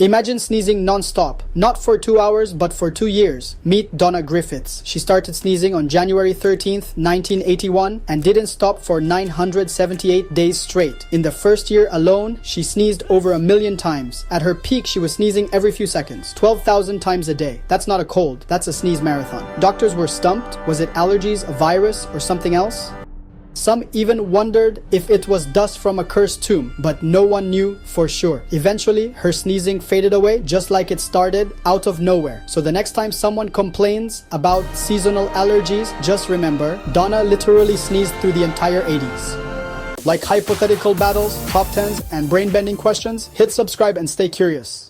Imagine sneezing non-stop, not for 2 hours, but for 2 years. Meet Donna Griffiths. She started sneezing on January 13th, 1981, and didn't stop for 978 days straight. In the first year alone, she sneezed over 1 million times. At her peak, she was sneezing every few seconds, 12,000 times a day. That's not a cold, that's a sneeze marathon. Doctors were stumped. Was it allergies, a virus, or something else? Some even wondered if it was dust from a cursed tomb, but no one knew for sure. Eventually, her sneezing faded away just like it started, out of nowhere. So the next time someone complains about seasonal allergies, just remember, Donna literally sneezed through the entire 80s. Like hypothetical battles, top 10s, and brain-bending questions? Hit subscribe and stay curious.